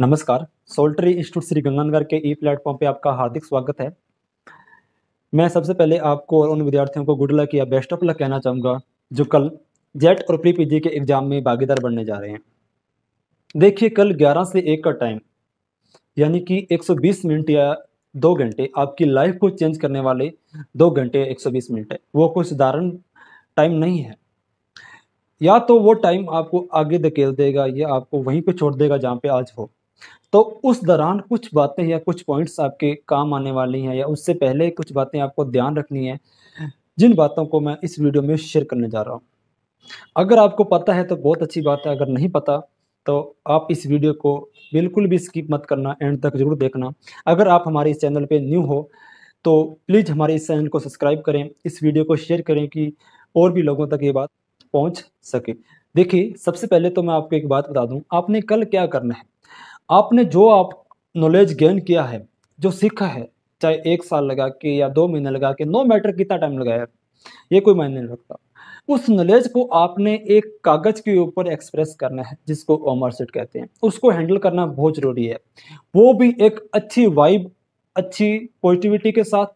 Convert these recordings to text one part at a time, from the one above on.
नमस्कार। सोल्टरी इंस्टीट्यूट श्री गंगानगर के ई प्लेटफॉर्म पे आपका हार्दिक स्वागत है। मैं सबसे पहले आपको और उन विद्यार्थियों को गुड लक या बेस्ट ऑफ लक कहना चाहूँगा जो कल जेट और प्री पीजी के एग्जाम में भागीदार बनने जा रहे हैं। देखिए, कल 11 से 1 का टाइम यानी कि 120 मिनट या 2 घंटे आपकी लाइफ को चेंज करने वाले 2 घंटे 120 मिनट है। वो कोई साधारण टाइम नहीं है। या तो वो टाइम आपको आगे धकेल देगा या आपको वहीं पे छोड़ देगा जहाँ पे आज हो। तो उस दौरान कुछ बातें या कुछ पॉइंट्स आपके काम आने वाली हैं या उससे पहले कुछ बातें आपको ध्यान रखनी है, जिन बातों को मैं इस वीडियो में शेयर करने जा रहा हूँ। अगर आपको पता है तो बहुत अच्छी बात है, अगर नहीं पता तो आप इस वीडियो को बिल्कुल भी स्किप मत करना, एंड तक जरूर देखना। अगर आप हमारे इस चैनल पे न्यू हो तो प्लीज़ हमारे इस चैनल को सब्सक्राइब करें, इस वीडियो को शेयर करें कि और भी लोगों तक ये बात पहुँच सके। देखिए, सबसे पहले तो मैं आपको एक बात बता दूँ, आपने कल क्या करना है। आपने जो आप नॉलेज गेन किया है, जो सीखा है, चाहे 1 साल लगा के या 2 महीने लगा के, नो मैटर कितना टाइम लगाया, ये कोई मायने नहीं रखता। उस नॉलेज को आपने एक कागज़ के ऊपर एक्सप्रेस करना है, जिसको ओमर शीट कहते हैं। उसको हैंडल करना बहुत ज़रूरी है। वो भी एक अच्छी वाइब, अच्छी पॉजिटिविटी के साथ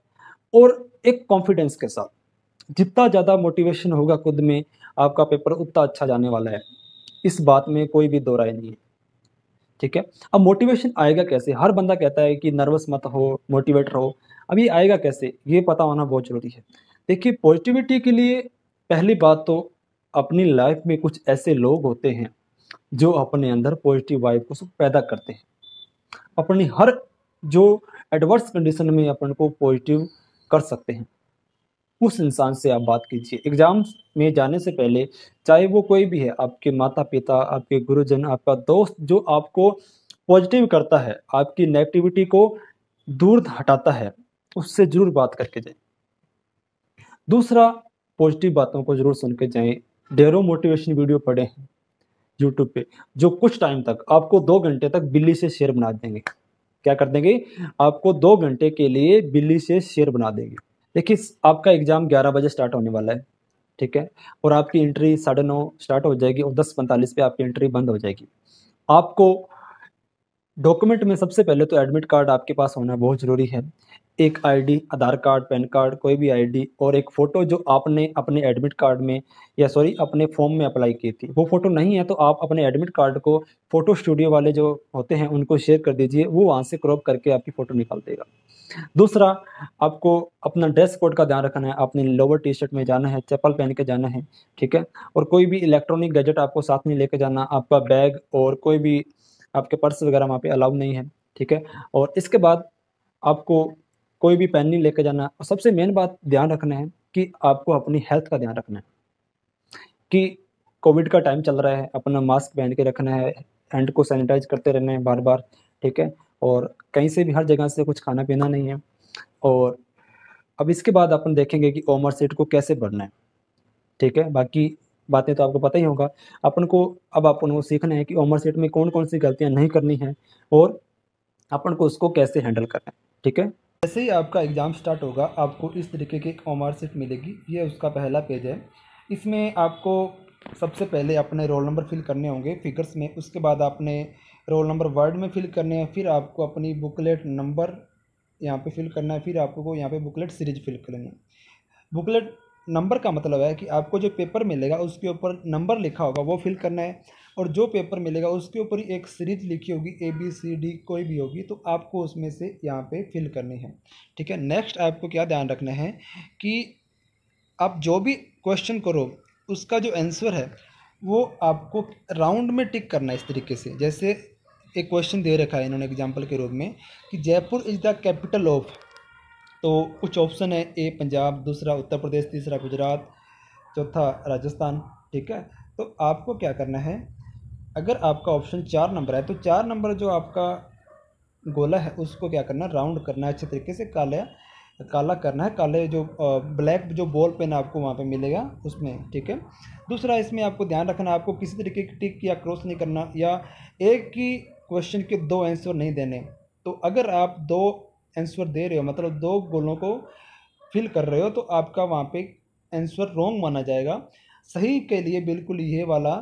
और एक कॉन्फिडेंस के साथ। जितना ज़्यादा मोटिवेशन होगा खुद में, आपका पेपर उतना अच्छा जाने वाला है। इस बात में कोई भी दो राय नहीं है। ठीक है। अब मोटिवेशन आएगा कैसे? हर बंदा कहता है कि नर्वस मत हो, मोटिवेट रहो। अब ये आएगा कैसे? ये पता होना बहुत ज़रूरी है। देखिए, पॉजिटिविटी के लिए पहली बात तो अपनी लाइफ में कुछ ऐसे लोग होते हैं जो अपने अंदर पॉजिटिव वाइब को सब पैदा करते हैं। अपनी हर जो एडवर्स कंडीशन में अपन को पॉजिटिव कर सकते हैं, उस इंसान से आप बात कीजिए। एग्ज़ाम में जाने से पहले, चाहे वो कोई भी है, आपके माता-पिता, आपके गुरुजन, आपका दोस्त जो आपको पॉजिटिव करता है, आपकी नेगेटिविटी को दूर हटाता है, उससे ज़रूर बात करके जाएँ। दूसरा, पॉजिटिव बातों को ज़रूर सुन के जाएँ। ढेरों मोटिवेशन वीडियो पड़े हैं यूट्यूब पे, जो कुछ टाइम तक आपको 2 घंटे तक बिल्ली से शेर बना देंगे। क्या कर देंगे? आपको 2 घंटे के लिए बिल्ली से शेर बना देंगे। देखिए, आपका एग्ज़ाम 11 बजे स्टार्ट होने वाला है, ठीक है? और आपकी एंट्री 9:30 स्टार्ट हो जाएगी और 10:45 पे आपकी एंट्री बंद हो जाएगी। आपको डॉक्यूमेंट में सबसे पहले तो एडमिट कार्ड आपके पास होना बहुत ज़रूरी है। एक आईडी, आधार कार्ड, पैन कार्ड, कोई भी आईडी और एक फ़ोटो जो आपने अपने एडमिट कार्ड में या सॉरी अपने फॉर्म में अप्लाई की थी। वो फ़ोटो नहीं है तो आप अपने एडमिट कार्ड को फ़ोटो स्टूडियो वाले जो होते हैं उनको शेयर कर दीजिए, वो वहाँ से क्रॉप करके आपकी फ़ोटो निकाल देगा। दूसरा, आपको अपना ड्रेस कोड का ध्यान रखना है। आपने लोवर टी-शर्ट में जाना है, चप्पल पहन के जाना है, ठीक है? और कोई भी इलेक्ट्रॉनिक गैजेट आपको साथ में लेके जाना, आपका बैग और कोई भी आपके पर्स वगैरह वहाँ पे अलाउ नहीं है, ठीक है? और इसके बाद आपको कोई भी पेन नहीं लेके जाना और सबसे मेन बात ध्यान रखना है कि आपको अपनी हेल्थ का ध्यान रखना है कि कोविड का टाइम चल रहा है, अपना मास्क पहन के रखना है, हैंड को सैनिटाइज़ करते रहना है बार-बार, ठीक है? और कहीं से भी हर जगह से कुछ खाना-पीना नहीं है। और अब इसके बाद अपन देखेंगे कि ओमर शीट को कैसे भरना है, ठीक है? बाकी बातें तो आपको पता ही होगा। अपन को सीखना है कि ओमर शीट में कौन-कौन सी गलतियाँ नहीं करनी है और अपन को उसको कैसे हैंडल करना है, ठीक है? जैसे ही आपका एग्ज़ाम स्टार्ट होगा, आपको इस तरीके की एक ओमर शीट मिलेगी। ये उसका पहला पेज है। इसमें आपको सबसे पहले अपने रोल नंबर फिल करने होंगे फिगर्स में, उसके बाद आपने रोल नंबर वर्ड में फिल करने हैं, फिर आपको अपनी बुकलेट नंबर यहाँ पे फिल करना है, फिर आपको यहाँ पे बुकलेट सीरीज फिल करनी है। बुकलेट नंबर का मतलब है कि आपको जो पेपर मिलेगा उसके ऊपर नंबर लिखा होगा वो फिल करना है, और जो पेपर मिलेगा उसके ऊपर ही एक सीरीज लिखी होगी ABCD कोई भी होगी, तो आपको उसमें से यहाँ पे फिल करनी है, ठीक है। नेक्स्ट आपको क्या ध्यान रखना है कि आप जो भी क्वेश्चन करो उसका जो आंसर है वो आपको राउंड में टिक करना है। इस तरीके से, जैसे एक क्वेश्चन दे रखा है इन्होंने एग्जाम्पल के रूप में कि Jaipur is the capital of, तो कुछ ऑप्शन है, ए पंजाब, दूसरा उत्तर प्रदेश, तीसरा गुजरात, चौथा राजस्थान, ठीक है। तो आपको क्या करना है, अगर आपका ऑप्शन 4 नंबर है तो 4 नंबर जो आपका गोला है उसको क्या करना है, राउंड करना है अच्छे तरीके से, काला करना है, काले जो ब्लैक जो बॉल पेन आपको वहाँ पे मिलेगा उसमें, ठीक है। दूसरा, इसमें आपको ध्यान रखना, आपको किसी तरीके की टिक या क्रॉस नहीं करना या एक ही क्वेश्चन के 2 आंसर नहीं देने। तो अगर आप 2 आंसर दे रहे हो, मतलब 2 गोलों को फिल कर रहे हो, तो आपका वहाँ पे आंसर रॉन्ग माना जाएगा। सही के लिए बिल्कुल ये वाला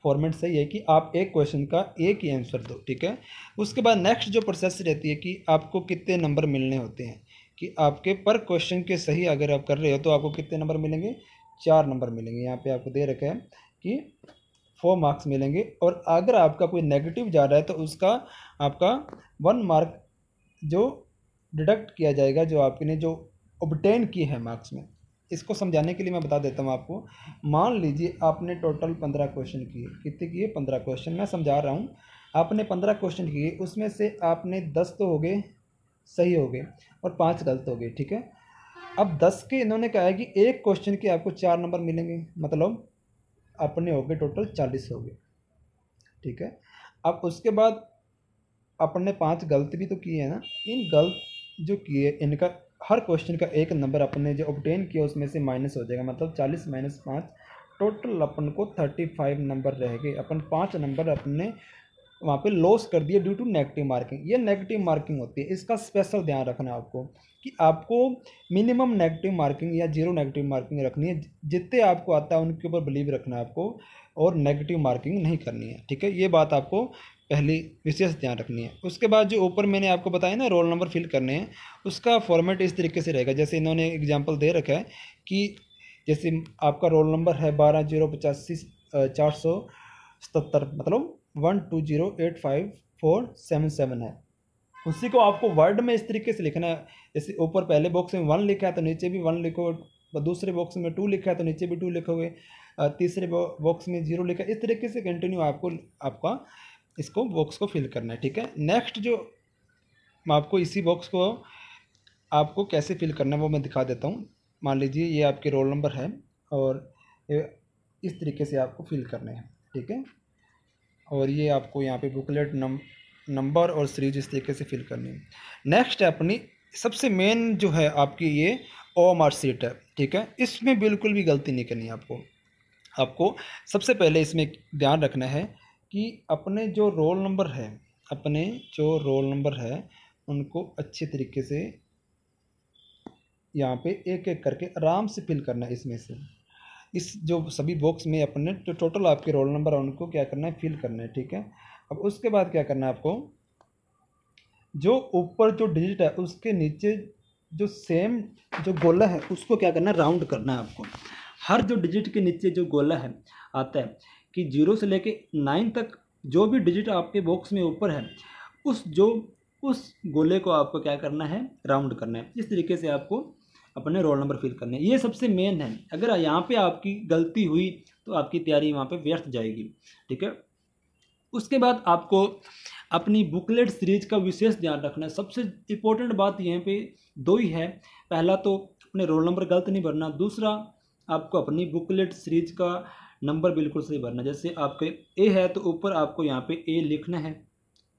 फॉर्मेट सही है कि आप एक क्वेश्चन का एक ही आंसर दो, ठीक है। उसके बाद नेक्स्ट जो प्रोसेस रहती है कि आपको कितने नंबर मिलने होते हैं, कि आपके पर क्वेश्चन के सही अगर आप कर रहे हो तो आपको कितने नंबर मिलेंगे, 4 नंबर मिलेंगे। यहाँ पे आपको दे रखा है कि 4 मार्क्स मिलेंगे। और अगर आपका कोई नेगेटिव जा रहा है तो उसका आपका 1 मार्क जो डिडक्ट किया जाएगा, जो आपने जो ऑब्टेन की है मार्क्स में। इसको समझाने के लिए मैं बता देता हूँ आपको। मान लीजिए आपने टोटल 15 क्वेश्चन किए, कितने किए, 15 क्वेश्चन। मैं समझा रहा हूँ, आपने 15 क्वेश्चन किए, उसमें से आपने 10 तो हो गए सही हो गए और 5 गलत हो गए, ठीक है। अब 10 के इन्होंने कहा है कि एक क्वेश्चन के आपको 4 नंबर मिलेंगे, मतलब अपने हो गए टोटल 40 हो गए, ठीक है। अब उसके बाद अपन ने 5 गलत भी तो किए हैं ना, इन गलत जो किए इनका हर क्वेश्चन का एक नंबर अपन ने जो ऑब्टेन किया उसमें से माइनस हो जाएगा, मतलब 40 माइनस 5 टोटल अपन को 35 नंबर रह गए। अपन 5 नंबर अपने वहाँ पे लॉस कर दिए ड्यू टू नेगेटिव मार्किंग। ये नेगेटिव मार्किंग होती है, इसका स्पेशल ध्यान रखना है आपको कि आपको मिनिमम नेगेटिव मार्किंग या जीरो नेगेटिव मार्किंग रखनी है। जितने आपको आता है उनके ऊपर बिलीव रखना है आपको, और नेगेटिव मार्किंग नहीं करनी है, ठीक है। ये बात आपको पहली विशेष ध्यान रखनी है। उसके बाद जो ऊपर मैंने आपको बताया ना रोल नंबर फिल करने हैं, उसका फॉर्मेट इस तरीके से रहेगा। जैसे इन्होंने एग्जांपल दे रखा है कि जैसे आपका रोल नंबर है 12/085/477, मतलब 1208547 है। उसी को आपको वर्ड में इस तरीके से लिखना है। जैसे ऊपर पहले बॉक्स में 1 लिखा है तो नीचे भी 1 लिखो, दूसरे बॉक्स में 2 लिखा है तो नीचे भी 2 लिखोगे, तीसरे बॉक्स में 0 लिखा है। इस तरीके से कंटिन्यू आपको आपका इसको बॉक्स को फिल करना है, ठीक है। नेक्स्ट जो आपको इसी बॉक्स को आपको कैसे फिल करना है वो मैं दिखा देता हूँ। मान लीजिए ये आपके रोल नंबर है और इस तरीके से आपको फिल करने हैं, ठीक है। और ये आपको यहाँ पे बुकलेट नंबर और सीरीज इस तरीके से फिल करनी है। नेक्स्ट है अपनी सबसे मेन जो है आपकी ये OMR शीट है, ठीक है। इसमें बिल्कुल भी गलती नहीं करनी है आपको। आपको सबसे पहले इसमें ध्यान रखना है कि अपने जो रोल नंबर है उनको अच्छे तरीके से यहाँ पे एक एक करके आराम से फिल करना है। इसमें से इस जो सभी बॉक्स में अपने जो टोटल आपके रोल नंबर है उनको क्या करना है, फिल करना है, ठीक है। अब उसके बाद क्या करना है आपको, जो ऊपर जो डिजिट है उसके नीचे जो सेम जो गोला है उसको क्या करना है, राउंड करना है आपको। हर जो डिजिट के नीचे जो गोला है आता है कि 0 से लेके 9 तक जो भी डिजिट आपके बॉक्स में ऊपर है उस गोले को आपको क्या करना है, राउंड करना है। इस तरीके से आपको अपने रोल नंबर फिल करने हैं। ये सबसे मेन है। अगर यहाँ पे आपकी गलती हुई तो आपकी तैयारी वहाँ पे व्यर्थ जाएगी, ठीक है। उसके बाद आपको अपनी बुकलेट सीरीज का विशेष ध्यान रखना है। सबसे इम्पोर्टेंट बात यहाँ पे 2 ही है। पहला तो अपने रोल नंबर गलत नहीं भरना, दूसरा आपको अपनी बुकलेट सीरीज का नंबर बिल्कुल सही भरना। जैसे आपके ए है तो ऊपर आपको यहाँ पे ए लिखना है,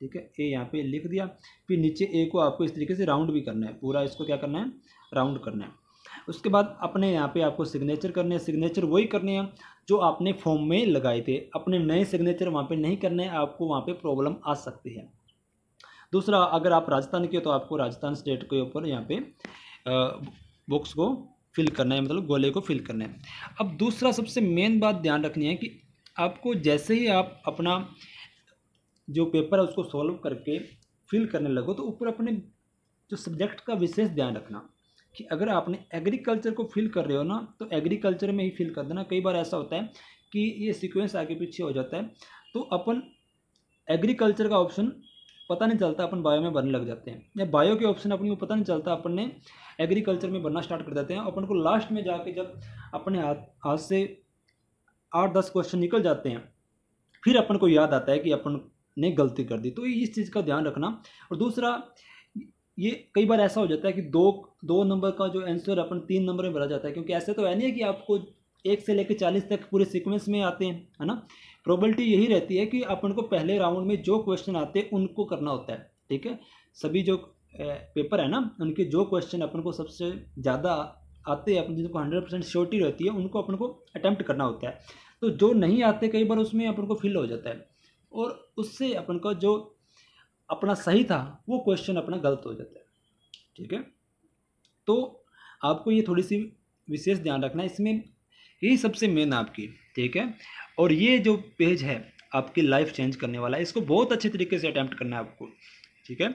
ठीक है। ए यहाँ पे लिख दिया, फिर नीचे ए को आपको इस तरीके से राउंड भी करना है, पूरा इसको क्या करना है, राउंड करना है। उसके बाद अपने यहाँ पे आपको सिग्नेचर करने हैं। सिग्नेचर वही करने हैं जो आपने फॉर्म में लगाए थे। अपने नए सिग्नेचर वहाँ पे नहीं करने हैं, आपको वहाँ पे प्रॉब्लम आ सकती है। दूसरा, अगर आप राजस्थान के तो आपको राजस्थान स्टेट के ऊपर यहाँ पे बॉक्स को फिल करना है, मतलब गोले को फिल करना है। अब दूसरा सबसे मेन बात ध्यान रखनी है कि आपको जैसे ही आप अपना जो पेपर है उसको सॉल्व करके फिल करने लगो तो ऊपर अपने जो सब्जेक्ट का विशेष ध्यान रखना कि अगर आपने एग्रीकल्चर को फिल कर रहे हो ना तो एग्रीकल्चर में ही फिल कर देना। कई बार ऐसा होता है कि ये सीक्वेंस आगे पीछे हो जाता है तो अपन एग्रीकल्चर का ऑप्शन पता नहीं चलता, अपन बायो में भरने लग जाते हैं, या बायो के ऑप्शन अपने को पता नहीं चलता, अपन ने एग्रीकल्चर में भरना स्टार्ट कर देते हैं। अपन को लास्ट में जाके जब अपने हाथ से 8-10 क्वेश्चन निकल जाते हैं फिर अपन को याद आता है कि अपन ने गलती कर दी। तो इस चीज़ का ध्यान रखना। और दूसरा, ये कई बार ऐसा हो जाता है कि दो नंबर का जो आंसर अपन 3 नंबर में भरा जाता है, क्योंकि ऐसे तो है नहीं है कि आपको 1 से लेकर 40 तक पूरे सीक्वेंस में आते हैं, है ना। प्रोबेबिलिटी यही रहती है कि अपन को पहले राउंड में जो क्वेश्चन आते हैं उनको करना होता है, ठीक है। सभी जो पेपर है ना उनके जो क्वेश्चन अपन को सबसे ज़्यादा आते हैं, अपन जिनको 100% श्योरिटी रहती है उनको अपन को अटैम्प्ट करना होता है। तो जो नहीं आते कई बार उसमें अपन को फिल हो जाता है और उससे अपन का जो अपना सही था वो क्वेश्चन अपना गलत हो जाता है, ठीक है। तो आपको ये थोड़ी सी विशेष ध्यान रखना है। इसमें यही सबसे मेन आपकी, ठीक है। और ये जो पेज है आपकी लाइफ चेंज करने वाला है, इसको बहुत अच्छे तरीके से अटैम्प्ट करना है आपको, ठीक है।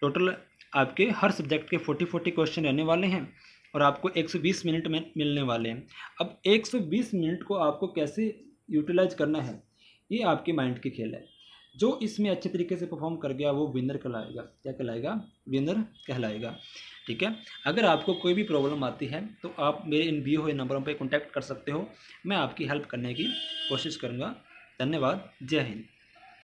टोटल आपके हर सब्जेक्ट के 40 क्वेश्चन रहने वाले हैं और आपको 120 मिनट में मिलने वाले हैं। अब 120 मिनट को आपको कैसे यूटिलाइज करना है, ये आपके माइंड की खेल है। जो इसमें अच्छे तरीके से परफॉर्म कर गया वो विनर कहलाएगा। क्या कहलाएगा? विनर कहलाएगा, ठीक है। अगर आपको कोई भी प्रॉब्लम आती है तो आप मेरे इन दिए हुए नंबरों पर कॉन्टैक्ट कर सकते हो, मैं आपकी हेल्प करने की कोशिश करूँगा। धन्यवाद। जय हिंद।